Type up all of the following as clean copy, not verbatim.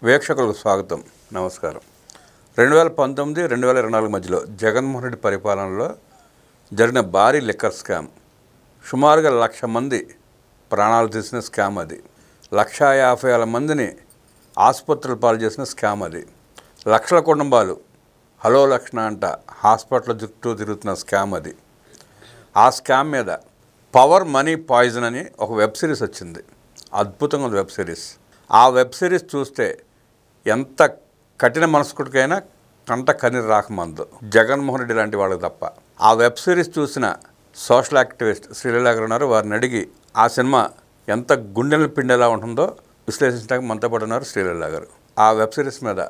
వీక్షకులకు స్వాగతం. నమస్కారం. 2019-2024 మధ్యలో జగన్మోహన్ రెడ్డి పరిపాలనలో జరిగిన భారీ లిక్కర్ స్కామ్, సుమారుగా 1,00,000 మంది ప్రాణాలు తీసిన స్కామ్ అది. 1,50,000 మందిని ఆసుపత్రులు పాలు చేసిన స్కామ్ అది. లక్షల కుటుంబాలు హలో లక్షణ అంట హాస్పిటల్ చుట్టూ తిరుగుతున్న స్కామ్ అది. ఆ స్కామ్ మీద పవర్ మనీ పాయిజన్ అని ఒక వెబ్ సిరీస్ వచ్చింది. అద్భుతంగా ఉంది వెబ్ సిరీస్. ఆ వెబ్ సిరీస్ చూస్తే ఎంత కఠిన మనస్కుడికైనా కంట కన్నీరు రాకమందు, జగన్మోహన్ రెడ్డి లాంటి వాళ్ళకి తప్ప. ఆ వెబ్ సిరీస్ చూసిన సోషల్ యాక్టివిస్ట్ శ్రీలీల గారు ఉన్నారు. వారిని అడిగి ఆ సినిమా ఎంత గుండెల పిండేలా ఉంటుందో విశ్లేషించడానికి మనతో పాటు ఉన్నారు శ్రీలీల గారు. ఆ వెబ్ సిరీస్ మీద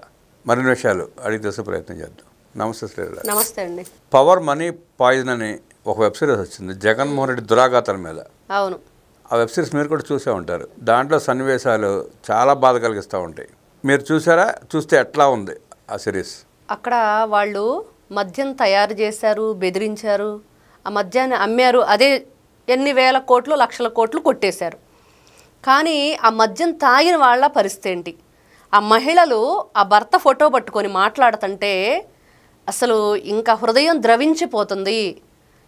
మరిన్ని విషయాలు అడిగి తెలిసే ప్రయత్నం చేద్దాం. నమస్తే శ్రీలీల. నమస్తే అండి. పవర్ మనీ పాయిజన్ అని ఒక వెబ్ సిరీస్ వచ్చింది జగన్మోహన్ రెడ్డి దురాఘాతాల మీద. అవును, ఆ వెబ్ సిరీస్ మీరు కూడా చూసే ఉంటారు. దాంట్లో సన్నివేశాలు చాలా బాధ కలిగిస్తూ ఉంటాయి. మీరు చూసారా? చూస్తే ఎట్లా ఉంది ఆ సిరీస్? అక్కడ వాళ్ళు మద్యం తయారు చేశారు, బెదిరించారు, ఆ మద్యాన్ని అమ్మారు. అదే ఎన్ని వేల కోట్లు, లక్షల కోట్లు కొట్టేశారు. కానీ ఆ మద్యం తాగిన వాళ్ళ పరిస్థితి ఏంటి? ఆ మహిళలు ఆ భర్త ఫోటో పట్టుకొని మాట్లాడుతుంటే అసలు ఇంకా హృదయం ద్రవించిపోతుంది.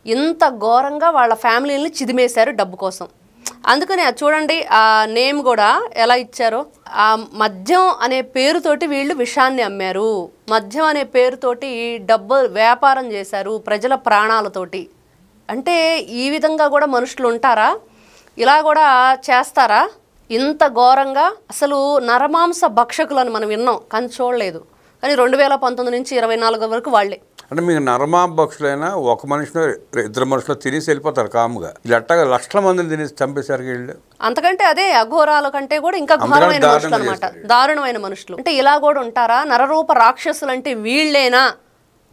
ఇంత ఘోరంగా వాళ్ళ ఫ్యామిలీని చిదిమేశారు డబ్బు కోసం. అందుకని అది చూడండి, ఆ నేమ్ కూడా ఎలా ఇచ్చారో. ఆ మద్యం అనే పేరుతోటి వీళ్ళు విషాన్ని అమ్మారు, మద్యం అనే పేరుతోటి డబ్బు వ్యాపారం చేశారు ప్రజల ప్రాణాలతోటి. అంటే ఈ విధంగా కూడా మనుషులు ఉంటారా? ఇలా కూడా చేస్తారా? ఇంత ఘోరంగా అసలు నరమాంస భక్షకులను మనం విన్నాం కానీ చూడలేదు. కానీ 2019 నుంచి 2024 వరకు వాళ్ళే. అంటే మీకు నరమాభక్షులైనా ఒక మనిషిలో ఇద్దరు మనుషులు తినేసి వెళ్ళిపోతారు కాముగా. ఇలా అట్టగా లక్షల మందిని తినేసి చంపేశారు వీళ్ళు. అంతకంటే అదే అఘోరాల కంటే కూడా ఇంకా ఘోరమైన మనుషులు అనమాట, దారుణమైన మనుషులు. అంటే ఇలా కూడా ఉంటారా? నరరూప రాక్షసులు అంటే వీళ్ళేనా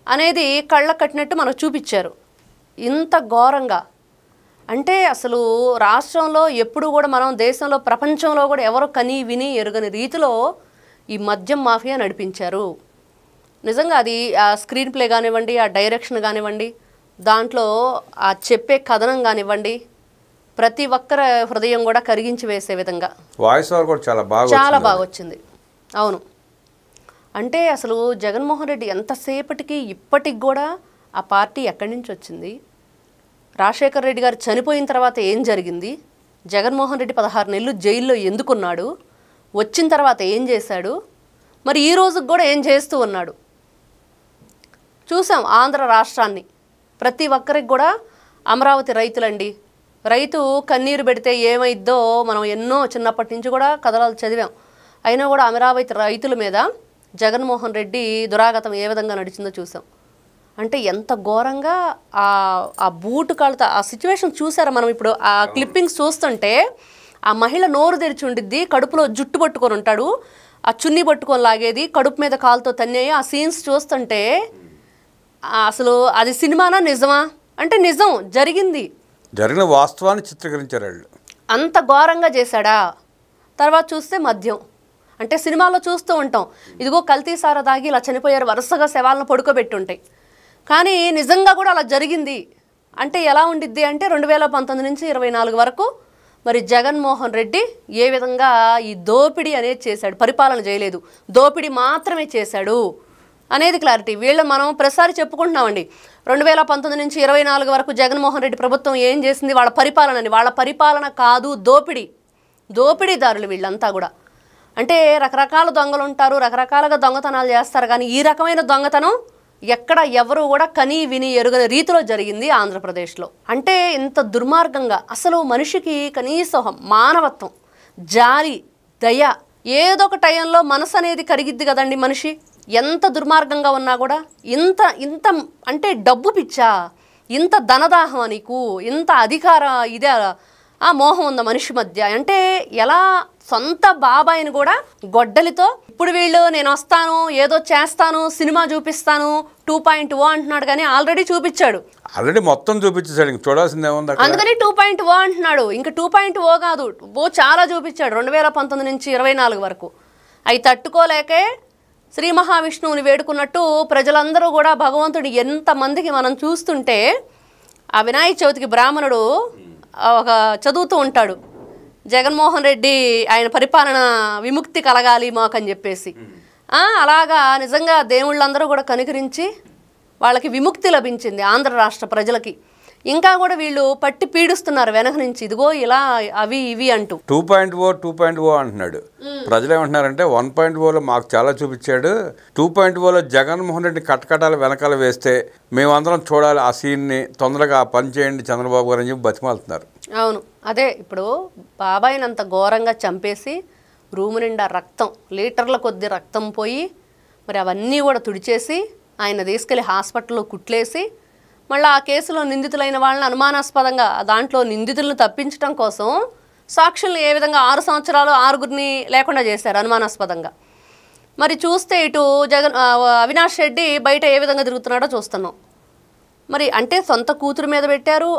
అనేది కళ్ళ కట్టినట్టు మనకు చూపించారు. ఇంత ఘోరంగా అంటే అసలు రాష్ట్రంలో ఎప్పుడు కూడా మనం, దేశంలో, ప్రపంచంలో కూడా ఎవరు కని విని ఎరుగని రీతిలో ఈ మద్యం మాఫియా నడిపించారు. నిజంగా అది ఆ స్క్రీన్ ప్లే కానివ్వండి, ఆ డైరెక్షన్ కానివ్వండి, దాంట్లో ఆ చెప్పే కథనం కానివ్వండి, ప్రతి ఒక్కరి హృదయం కూడా కరిగించి వేసే విధంగా వాయిస్ ఓవర్ కూడా చాలా బాగా వచ్చింది. అవును, అంటే అసలు జగన్మోహన్ రెడ్డి ఎంతసేపటికి ఇప్పటికి కూడా ఆ పార్టీ ఎక్కడి నుంచి వచ్చింది, రాజశేఖర్ రెడ్డి గారు చనిపోయిన తర్వాత ఏం జరిగింది, జగన్మోహన్ రెడ్డి 16 నెలలు జైల్లో ఎందుకున్నాడు, వచ్చిన తర్వాత ఏం చేశాడు, మరి ఈ రోజుకి కూడా ఏం చేస్తూ ఉన్నాడు చూసాం. ఆంధ్ర రాష్ట్రాన్ని ప్రతి ఒక్కరికి కూడా అమరావతి రైతులండి, రైతు కన్నీరు పెడితే ఏమైద్దో మనం ఎన్నో చిన్నప్పటి నుంచి కూడా కథలు చదివాం. అయినా కూడా అమరావతి రైతుల మీద జగన్మోహన్ రెడ్డి దురాగతం ఏ విధంగా నడిచిందో చూసాం. అంటే ఎంత ఘోరంగా ఆ బూటు కాళ్ళతో ఆ సిచ్యువేషన్ చూసారా మనం? ఇప్పుడు ఆ క్లిప్పింగ్స్ చూస్తుంటే ఆ మహిళ నోరు తెరిచి ఉండిద్ది, కడుపులో జుట్టు పట్టుకొని ఉంటాడు, ఆ చున్నీ పట్టుకొని లాగేది, కడుపు మీద కాలుతో తన్నేయి. ఆ సీన్స్ చూస్తుంటే అసలు అది సినిమానా నిజమా అంటే నిజం, జరిగిన వాస్తవాన్ని చిత్రీకరించారు వాళ్ళు. అంత ఘోరంగా చేశాడా? తర్వాత చూస్తే మద్యం అంటే సినిమాలో చూస్తూ ఉంటాం, ఇదిగో కల్తీ సారా తాగి ఇలా చనిపోయారు, వరుసగా శవాలను పడుకోబెట్టుంటాయి. కానీ నిజంగా కూడా అలా జరిగింది అంటే ఎలా ఉండిద్ది అంటే 2019 నుంచి 2024 వరకు మరి జగన్మోహన్ రెడ్డి ఏ విధంగా ఈ దోపిడీ అనేది చేశాడు, పరిపాలన చేయలేదు, దోపిడీ మాత్రమే చేశాడు అనేది క్లారిటీ. వీళ్ళు మనం ప్రతిసారి చెప్పుకుంటున్నామండి, 2019 నుంచి 2024 వరకు జగన్మోహన్ రెడ్డి ప్రభుత్వం ఏం చేసింది, వాళ్ళ పరిపాలనని. వాళ్ళ పరిపాలన కాదు, దోపిడీదారులు వీళ్ళంతా కూడా. అంటే రకరకాల దొంగలు ఉంటారు, రకరకాలుగా దొంగతనాలు చేస్తారు, కానీ ఈ రకమైన దొంగతనం ఎక్కడ ఎవరు కూడా కని విని ఎరుగని రీతిలో జరిగింది ఆంధ్రప్రదేశ్లో. అంటే ఇంత దుర్మార్గంగా అసలు మనిషికి కనీసం మానవత్వం, జాలి, దయ ఏదో ఒక టైంలో మనసు అనేది కరిగిద్ది కదండి. మనిషి ఎంత దుర్మార్గంగా ఉన్నా కూడా ఇంత అంటే డబ్బు పిచ్చా, ఇంత ధనదాహం నీకు, ఇంత అధికార ఇదే ఆ మోహం ఉందా మనిషి మధ్య అంటే ఎలా? సొంత బాబాయిని కూడా గొడ్డలితో ఇప్పుడు వీళ్ళు నేను వస్తాను, ఏదో చేస్తాను, సినిమా చూపిస్తాను 2.0 అంటున్నాడు, కానీ ఆల్రెడీ చూపించాడు, ఆల్రెడీ మొత్తం చూపించేసాడు, ఇంక చూడాల్సిందేముంది. అందుకని 2.0 అంటున్నాడు. ఇంకా 2.0 కాదు, చాలా చూపించాడు 2019 నుంచి 2024 వరకు. అవి తట్టుకోలేకే శ్రీ మహావిష్ణువుని వేడుకున్నట్టు ప్రజలందరూ కూడా భగవంతుడు ఎంతమందికి మనం చూస్తుంటే, ఆ వినాయక చవితికి బ్రాహ్మణుడు ఒక చదువుతూ ఉంటాడు, జగన్మోహన్ రెడ్డి ఆయన పరిపాలన విముక్తి కలగాలి మాకని చెప్పేసి అలాగా నిజంగా దేవుళ్ళందరూ కూడా కనికరించి వాళ్ళకి విముక్తి లభించింది ఆంధ్ర రాష్ట్ర ప్రజలకి. ఇంకా కూడా వీళ్ళు పట్టి పీడిస్తున్నారు వెనక నుంచి, ఇదిగో ఇలా అవి ఇవి అంటూ. 2.0 అంటున్నాడు. ప్రజలు ఏమంటున్నారంటే 1.0లో మాకు చాలా చూపించాడు, 2.0లో జగన్మోహన్ రెడ్డి కటకటాలు వెనకాల వేస్తే మేమందరం చూడాలి ఆ సీన్ని, తొందరగా ఆ పని చేయండి చంద్రబాబు గారు అని చెప్పి బతిమాలుతున్నారు. అవును, అదే ఇప్పుడు బాబాయిని అంత ఘోరంగా చంపేసి రూము నిండా రక్తం, లీటర్ల కొద్ది రక్తం పోయి మరి అవన్నీ కూడా తుడిచేసి ఆయన తీసుకెళ్లి హాస్పిటల్లో కుట్లేసి మళ్ళీ ఆ కేసులో నిందితులైన వాళ్ళని అనుమానాస్పదంగా దాంట్లో నిందితులను తప్పించడం కోసం సాక్షుల్ని ఏ విధంగా 6 సంవత్సరాలు 6గురిని లేకుండా చేశారు అనుమానాస్పదంగా. మరి చూస్తే ఇటు అవినాష్ రెడ్డి బయట ఏ విధంగా తిరుగుతున్నాడో చూస్తున్నాం. మరి అంటే సొంత కూతురు మీద పెట్టారు,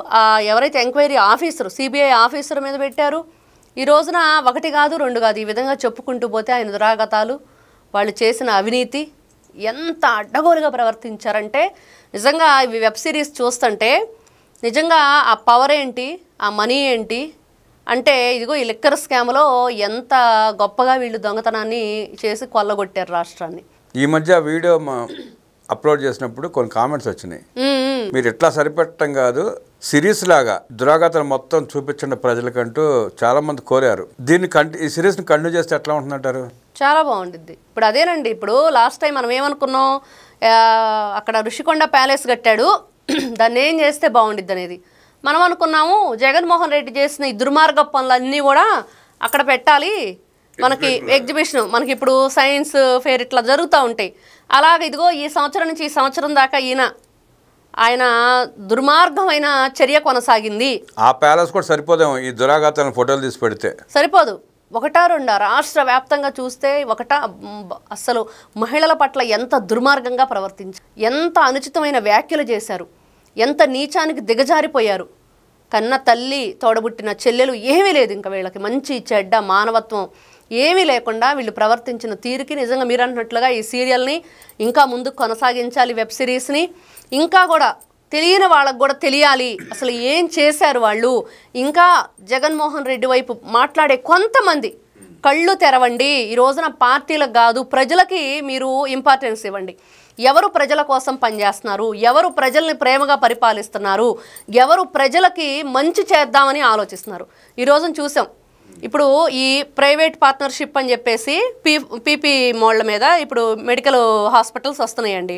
ఎవరైతే ఎంక్వైరీ ఆఫీసరు సిబిఐ ఆఫీసర్ మీద పెట్టారు. ఈ రోజున 1 కాదు 2 కాదు ఈ విధంగా చెప్పుకుంటూ పోతే ఆయన దురాగతాలు, వాళ్ళు చేసిన అవినీతి ఎంత అడ్డగోలుగా ప్రవర్తించారంటే నిజంగా ఇవి వెబ్ సిరీస్ చూస్తుంటే నిజంగా ఆ పవర్ ఏంటి, ఆ మనీ ఏంటి అంటే ఇదిగో ఈ లిక్కర్ స్కామ్లో ఎంత గొప్పగా వీళ్ళు దొంగతనాన్ని చేసి కొల్లగొట్టారు రాష్ట్రాన్ని. ఈ మధ్య వీడియో అప్లోడ్ చేసినప్పుడు కొన్ని కామెంట్స్ వచ్చినాయి, మీరు ఎట్లా సరిపెట్టడం కాదు సిరీస్ లాగా దురాగతాలు మొత్తం చూపించండి ప్రజలకంటూ చాలా మంది కోరారు. దీన్ని ఈ సిరీస్ని కంటిన్యూ చేస్తే ఎట్లా ఉంటుందంటారు? చాలా బాగుంటుంది. ఇప్పుడు అదేనండి, ఇప్పుడు లాస్ట్ టైం మనం ఏమనుకున్నాం, అక్కడ ఋషికొండ ప్యాలెస్ కట్టాడు దాన్ని ఏం చేస్తే బాగుండిద్ది అనేది మనం అనుకున్నాము. జగన్మోహన్ రెడ్డి చేసిన ఈ దుర్మార్గ పనులన్నీ కూడా అక్కడ పెట్టాలి, మనకి ఎగ్జిబిషన్, మనకి ఇప్పుడు సైన్స్ ఫేర్ ఇట్లా జరుగుతూ ఉంటాయి. అలాగే ఇదిగో ఈ సంవత్సరం నుంచి ఈ సంవత్సరం దాకా ఆయన దుర్మార్గమైన చర్య కొనసాగింది. ఆ ప్యాలెస్ కూడా సరిపోదేమో ఈ దురాఘాతాలను ఫోటోలు తీసి పెడితే, సరిపోదు. 1-2 రాష్ట్ర వ్యాప్తంగా చూస్తే అసలు మహిళల పట్ల ఎంత దుర్మార్గంగా ప్రవర్తించారు, ఎంత అనుచితమైన వ్యాఖ్యలు చేశారు, ఎంత నీచానికి దిగజారిపోయారు. కన్న తల్లి తోడబుట్టిన చెల్లెలు ఏమీ లేదు, ఇంకా వీళ్ళకి మంచి చెడ్డ మానవత్వం ఏమీ లేకుండా వీళ్ళు ప్రవర్తించిన తీరుకి నిజంగా మీరు అంటున్నట్లుగా ఈ సీరియల్ని ఇంకా ముందుకు కొనసాగించాలి, వెబ్ సిరీస్ని. ఇంకా కూడా తెలియని వాళ్ళకు కూడా తెలియాలి అసలు ఏం చేశారు వాళ్ళు. ఇంకా జగన్మోహన్ రెడ్డి వైపు మాట్లాడే కొంతమంది కళ్ళు తెరవండి. ఈ రోజున పార్టీలకు కాదు ప్రజలకి మీరు ఇంపార్టెన్స్ ఇవ్వండి. ఎవరు ప్రజల కోసం పనిచేస్తున్నారు, ఎవరు ప్రజల్ని ప్రేమగా పరిపాలిస్తున్నారు, ఎవరు ప్రజలకి మంచి చేద్దామని ఆలోచిస్తున్నారు. ఈ రోజున చూసాం, ఇప్పుడు ఈ ప్రైవేట్ పార్ట్నర్షిప్ అని చెప్పేసి పీపీ మోళ్ల మీద ఇప్పుడు మెడికల్ హాస్పిటల్స్ వస్తున్నాయండి.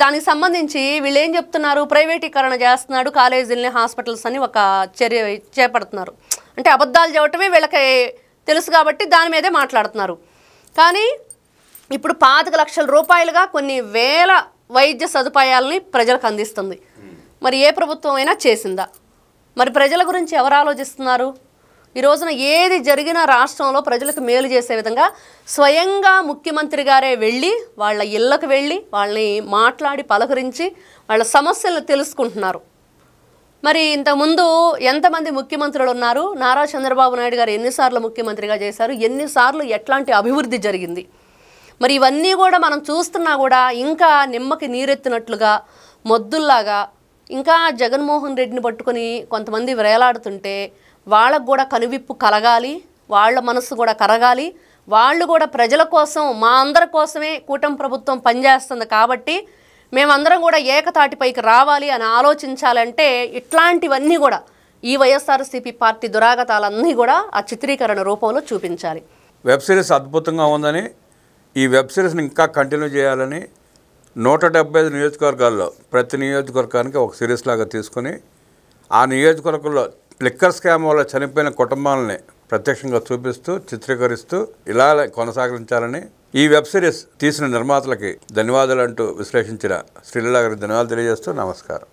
దానికి సంబంధించి వీళ్ళు ఏం చెప్తున్నారు, ప్రైవేటీకరణ చేస్తున్నాడు కాలేజీలని హాస్పిటల్స్ అని ఒక చర్య చేపడుతున్నారు. అంటే అబద్ధాలు చెప్పటమే వీళ్ళకి తెలుసు కాబట్టి దాని మీదే మాట్లాడుతున్నారు. కానీ ఇప్పుడు 25 లక్షల రూపాయలుగా కొన్ని వేల వైద్య సదుపాయాలని ప్రజలకు అందిస్తుంది. మరి ఏ ప్రభుత్వం అయినా చేసిందా? మరి ప్రజల గురించి ఎవరు ఆలోచిస్తున్నారు? ఈ రోజున ఏది జరిగినా రాష్ట్రంలో ప్రజలకు మేలు చేసే విధంగా స్వయంగా ముఖ్యమంత్రి గారే వెళ్ళి వాళ్ళ ఇళ్ళకు వెళ్ళి వాళ్ళని మాట్లాడి పలకరించి వాళ్ళ సమస్యలను తెలుసుకుంటున్నారు. మరి ఇంతకుముందు ఎంతమంది ముఖ్యమంత్రులు ఉన్నారు, నారా చంద్రబాబు నాయుడు గారు ఎన్నిసార్లు ముఖ్యమంత్రిగా చేశారు, ఎన్నిసార్లు ఎట్లాంటి అభివృద్ధి జరిగింది. మరి ఇవన్నీ కూడా మనం చూస్తున్నా కూడా ఇంకా నిమ్మకి నీరెత్తినట్లుగా మొద్దుల్లాగా ఇంకా జగన్మోహన్ రెడ్డిని పట్టుకొని కొంతమంది వేలాడుతుంటే వాళ్ళకు కూడా కనువిప్పు కలగాలి, వాళ్ళ మనసు కూడా కరగాలి. వాళ్ళు కూడా ప్రజల కోసం మా అందరి కోసమే కూటమి ప్రభుత్వం పనిచేస్తుంది కాబట్టి మేమందరం కూడా ఏకతాటిపైకి రావాలి అని ఆలోచించాలంటే ఇట్లాంటివన్నీ కూడా ఈ వైఎస్ఆర్సీపీ పార్టీ దురాగతాలన్నీ కూడా ఆ చిత్రీకరణ రూపంలో చూపించాలి. వెబ్ సిరీస్ అద్భుతంగా ఉందని, ఈ వెబ్ సిరీస్ని ఇంకా కంటిన్యూ చేయాలని 175 నియోజకవర్గాల్లో ప్రతి నియోజకవర్గానికి ఒక సిరీస్ లాగా తీసుకుని ఆ నియోజకవర్గంలో లిక్కర్ స్కామ్ వల్ల చనిపోయిన కుటుంబాలని ప్రత్యక్షంగా చూపిస్తూ చిత్రీకరిస్తూ ఇలా కొనసాగించాలని ఈ వెబ్ సిరీస్ తీసిన నిర్మాతలకి ధన్యవాదాలు అంటూ విశ్లేషించిన శ్రీలీల గారికి ధన్యవాదాలు తెలియజేస్తూ నమస్కారం.